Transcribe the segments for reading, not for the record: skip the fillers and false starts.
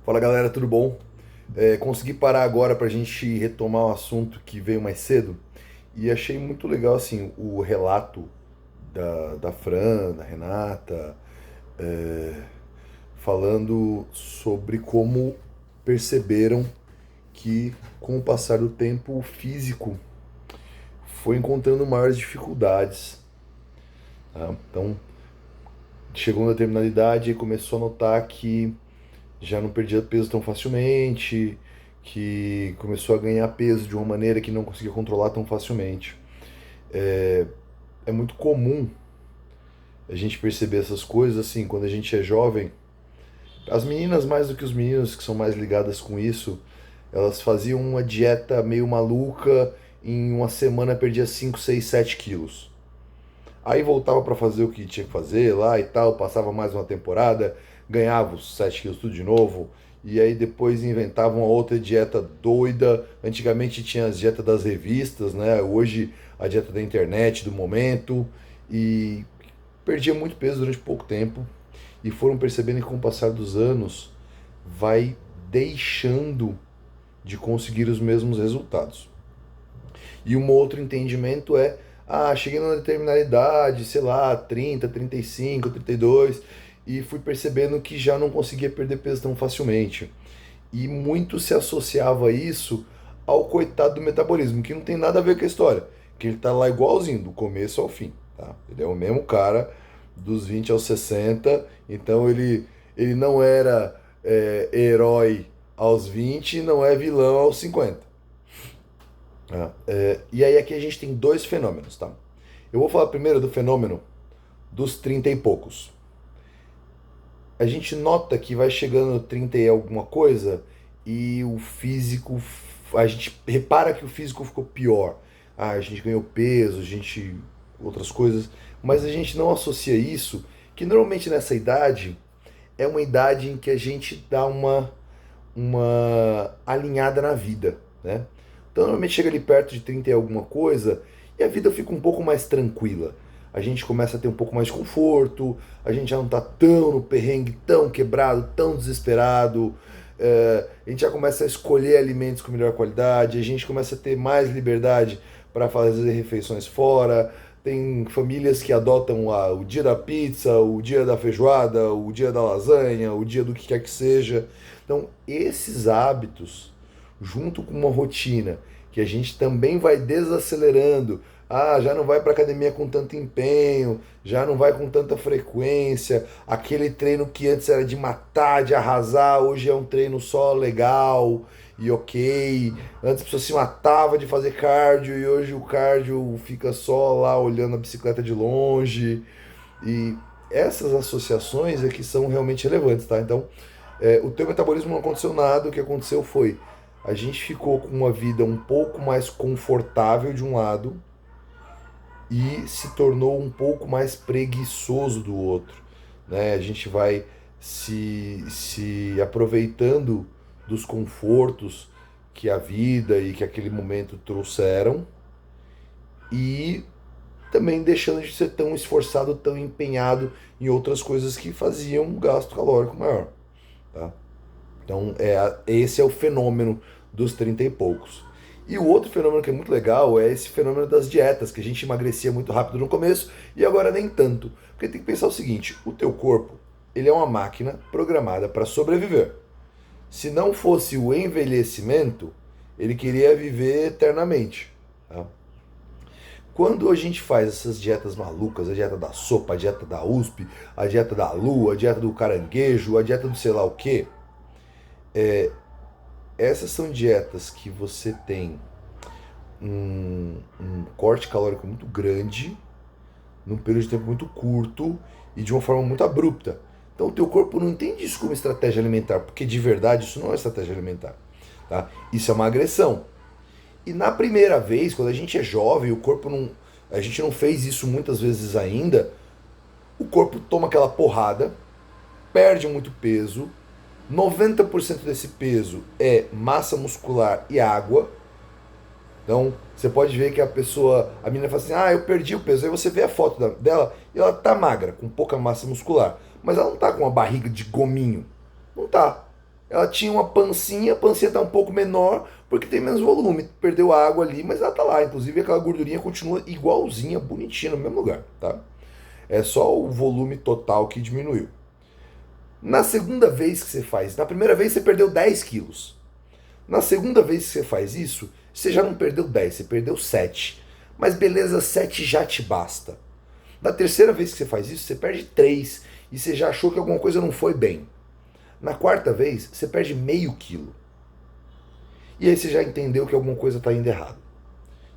Fala galera, tudo bom? Consegui parar agora pra gente retomar um assunto que veio mais cedo e achei muito legal assim o relato da Fran, da Renata, é, falando sobre como perceberam que com o passar do tempo o físico foi encontrando maiores dificuldades. Tá? Então chegou uma determinada idade e começou a notar que já não perdia peso tão facilmente, que começou a ganhar peso de uma maneira que não conseguia controlar tão facilmente. É muito comum a gente perceber essas coisas assim quando a gente é jovem. As meninas, mais do que os meninos que são mais ligadas com isso, elas faziam uma dieta meio maluca, em uma semana perdia 5, 6, 7 quilos. Aí voltava para fazer o que tinha que fazer lá e tal, passava mais uma temporada, ganhava os 7 quilos tudo de novo, e aí depois inventavam uma outra dieta doida. Antigamente tinha as dietas das revistas, né? Hoje a dieta da internet, do momento, e perdia muito peso durante pouco tempo, e foram percebendo que com o passar dos anos vai deixando de conseguir os mesmos resultados. E um outro entendimento é, cheguei numa determinada idade, sei lá, 30, 35, 32, e fui percebendo que já não conseguia perder peso tão facilmente. E muito se associava isso ao coitado do metabolismo, que não tem nada a ver com a história, que ele tá lá igualzinho, do começo ao fim, tá? Ele é o mesmo cara dos 20 aos 60, então ele não era herói aos 20 e não é vilão aos 50. E aí aqui a gente tem dois fenômenos, tá? Eu vou falar primeiro do fenômeno dos 30 e poucos. A gente nota que vai chegando no 30 e alguma coisa e o físico, a gente repara que o físico ficou pior. A gente ganhou peso, a gente outras coisas, mas a gente não associa isso, que normalmente nessa idade é uma idade em que a gente dá uma alinhada na vida, né? Então normalmente chega ali perto de 30 e alguma coisa e a vida fica um pouco mais tranquila. A gente começa a ter um pouco mais de conforto, a gente já não está tão no perrengue, tão quebrado, tão desesperado. A gente já começa a escolher alimentos com melhor qualidade, a gente começa a ter mais liberdade para fazer refeições fora. Tem famílias que adotam o dia da pizza, o dia da feijoada, o dia da lasanha, o dia do que quer que seja. Então, esses hábitos, junto com uma rotina que a gente também vai desacelerando, já não vai para academia com tanto empenho, já não vai com tanta frequência, aquele treino que antes era de matar, de arrasar, hoje é um treino só legal e ok. Antes a pessoa se matava de fazer cardio e hoje o cardio fica só lá olhando a bicicleta de longe. E essas associações é que são realmente relevantes, tá? Então, o teu metabolismo não aconteceu nada, o que aconteceu foi a gente ficou com uma vida um pouco mais confortável de um lado e se tornou um pouco mais preguiçoso do outro, né? A gente vai se aproveitando dos confortos que a vida e que aquele momento trouxeram e também deixando de ser tão esforçado, tão empenhado em outras coisas que faziam um gasto calórico maior, tá? Então, esse é o fenômeno dos 30 e poucos. E o outro fenômeno que é muito legal é esse fenômeno das dietas, que a gente emagrecia muito rápido no começo e agora nem tanto. Porque tem que pensar o seguinte, o teu corpo, ele é uma máquina programada para sobreviver. Se não fosse o envelhecimento, ele queria viver eternamente. Tá? Quando a gente faz essas dietas malucas, a dieta da sopa, a dieta da USP, a dieta da lua, a dieta do caranguejo, a dieta do sei lá o que, essas são dietas que você tem um corte calórico muito grande, num período de tempo muito curto e de uma forma muito abrupta. Então o teu corpo não entende isso como estratégia alimentar, porque de verdade isso não é estratégia alimentar. Tá? Isso é uma agressão. E na primeira vez, quando a gente é jovem, o corpo não. A gente não fez isso muitas vezes ainda, o corpo toma aquela porrada, perde muito peso, 90% desse peso é massa muscular e água. Então, você pode ver que a menina fala assim, eu perdi o peso. Aí você vê a foto dela e ela tá magra, com pouca massa muscular. Mas ela não tá com uma barriga de gominho. Não tá. ela tinha uma pancinha, a pancinha está um pouco menor porque tem menos volume, perdeu água ali, mas ela está lá. Inclusive aquela gordurinha continua igualzinha, bonitinha, no mesmo lugar, tá? É só o volume total que diminuiu. Na segunda vez que você faz, na primeira vez você perdeu 10 quilos. Na segunda vez que você faz isso, você já não perdeu 10, você perdeu 7. Mas beleza, 7 já te basta. Na terceira vez que você faz isso, você perde 3 e você já achou que alguma coisa não foi bem. Na quarta vez, você perde meio quilo. E aí você já entendeu que alguma coisa está indo errado.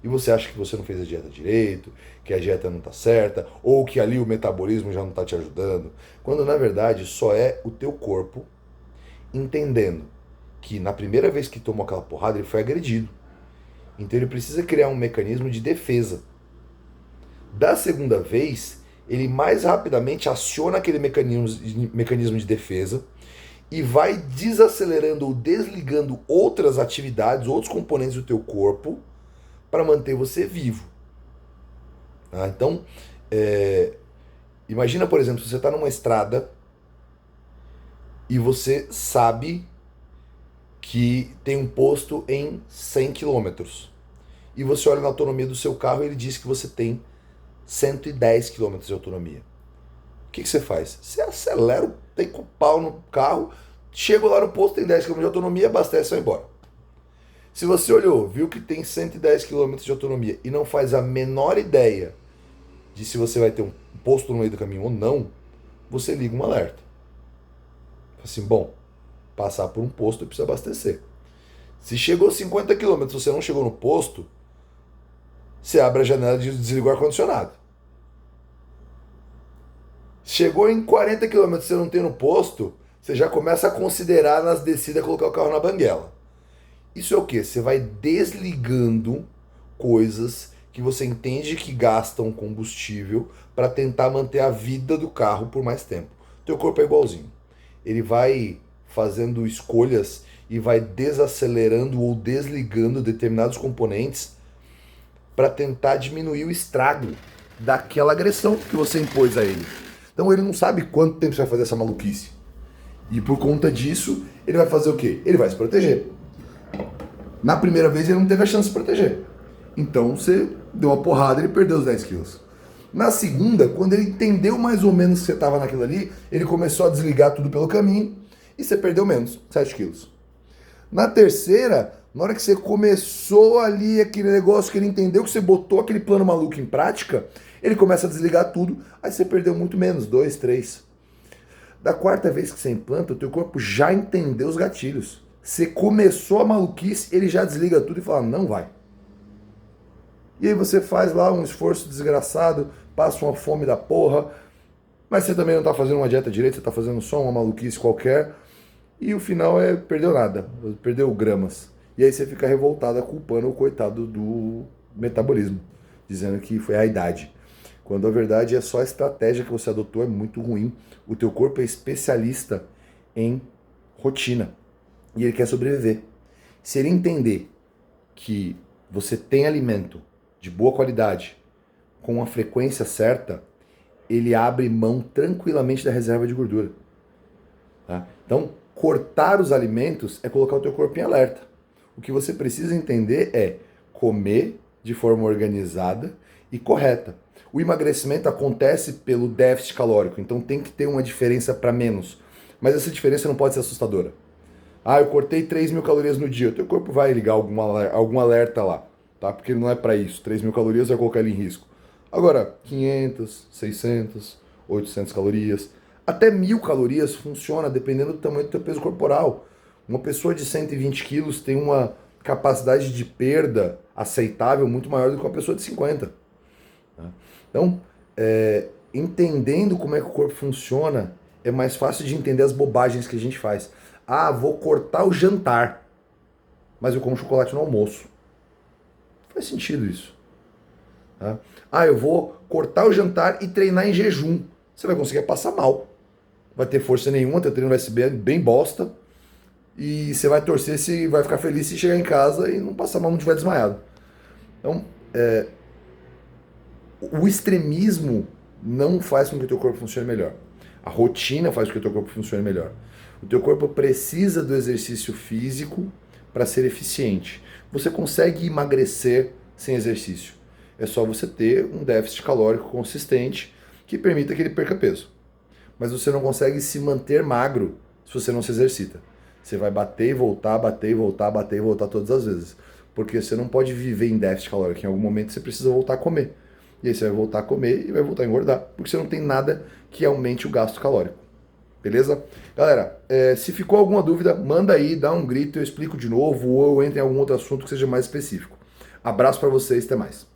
E você acha que você não fez a dieta direito, que a dieta não está certa, ou que ali o metabolismo já não está te ajudando. Quando na verdade só é o teu corpo entendendo que na primeira vez que tomou aquela porrada ele foi agredido. Então ele precisa criar um mecanismo de defesa. Da segunda vez, ele mais rapidamente aciona aquele mecanismo de defesa e vai desacelerando ou desligando outras atividades, outros componentes do teu corpo para manter você vivo. Tá? Então, imagina, por exemplo, se você está numa estrada e você sabe que tem um posto em 100 quilômetros. E você olha na autonomia do seu carro e ele diz que você tem 110 quilômetros de autonomia. O que você faz? Você acelera, tem com o pau no carro, chega lá no posto, tem 10 quilômetros de autonomia, abastece e vai embora. Se você olhou, viu que tem 110 quilômetros de autonomia e não faz a menor ideia de se você vai ter um posto no meio do caminho ou não, você liga um alerta. Assim, bom, passar por um posto e precisa abastecer. Se chegou 50 quilômetros e você não chegou no posto, você abre a janela de desligar o ar-condicionado. Chegou em 40 quilômetros e você não tem no posto, você já começa a considerar nas descidas colocar o carro na banguela. Isso é o quê? Você vai desligando coisas que você entende que gastam combustível para tentar manter a vida do carro por mais tempo. Teu corpo é igualzinho. Ele vai fazendo escolhas e vai desacelerando ou desligando determinados componentes para tentar diminuir o estrago daquela agressão que você impôs a ele. Então ele não sabe quanto tempo você vai fazer essa maluquice. E por conta disso, ele vai fazer o quê? Ele vai se proteger. Na primeira vez ele não teve a chance de se proteger. Então você deu uma porrada e ele perdeu os 10 quilos. Na segunda, quando ele entendeu mais ou menos que você estava naquilo ali, ele começou a desligar tudo pelo caminho e você perdeu menos, 7 quilos. Na terceira, na hora que você começou ali aquele negócio que ele entendeu que você botou aquele plano maluco em prática, ele começa a desligar tudo, aí você perdeu muito menos, 2, 3. Da quarta vez que você implanta, o teu corpo já entendeu os gatilhos. Você começou a maluquice, ele já desliga tudo e fala, não vai. E aí você faz lá um esforço desgraçado, passa uma fome da porra, mas você também não está fazendo uma dieta direita, você está fazendo só uma maluquice qualquer, e o final é perdeu nada, perdeu gramas. E aí você fica revoltado, culpando o coitado do metabolismo, dizendo que foi a idade. Quando a verdade é só a estratégia que você adotou é muito ruim. O teu corpo é especialista em rotina e ele quer sobreviver. Se ele entender que você tem alimento de boa qualidade, com a frequência certa, ele abre mão tranquilamente da reserva de gordura. Tá? Então, cortar os alimentos é colocar o teu corpo em alerta. O que você precisa entender é comer de forma organizada e correta. O emagrecimento acontece pelo déficit calórico, então tem que ter uma diferença para menos. Mas essa diferença não pode ser assustadora. Ah, eu cortei 3.000 calorias no dia. O teu corpo vai ligar algum alerta lá, tá? Porque não é para isso. 3.000 calorias vai colocar ele em risco. Agora, 500, 600, 800 calorias, até 1.000 calorias funciona dependendo do tamanho do teu peso corporal. Uma pessoa de 120 quilos tem uma capacidade de perda aceitável muito maior do que uma pessoa de 50. Tá? Então, entendendo como é que o corpo funciona, é mais fácil de entender as bobagens que a gente faz. Ah, vou cortar o jantar, mas eu como chocolate no almoço. Não faz sentido isso. Tá? Ah, eu vou cortar o jantar e treinar em jejum. Você vai conseguir passar mal. Vai ter força nenhuma, teu treino vai ser bem bosta. E você vai torcer se vai ficar feliz se chegar em casa e não passar mal, não estiver desmaiado. Então, o extremismo não faz com que o teu corpo funcione melhor. A rotina faz com que o teu corpo funcione melhor. O teu corpo precisa do exercício físico para ser eficiente. Você consegue emagrecer sem exercício. É só você ter um déficit calórico consistente que permita que ele perca peso. Mas você não consegue se manter magro se você não se exercita. Você vai bater e voltar, bater e voltar, bater e voltar todas as vezes. Porque você não pode viver em déficit calórico. Em algum momento você precisa voltar a comer. E aí você vai voltar a comer e vai voltar a engordar. Porque você não tem nada que aumente o gasto calórico. Beleza? Galera, se ficou alguma dúvida, manda aí, dá um grito, eu explico de novo ou eu entro em algum outro assunto que seja mais específico. Abraço para vocês, até mais.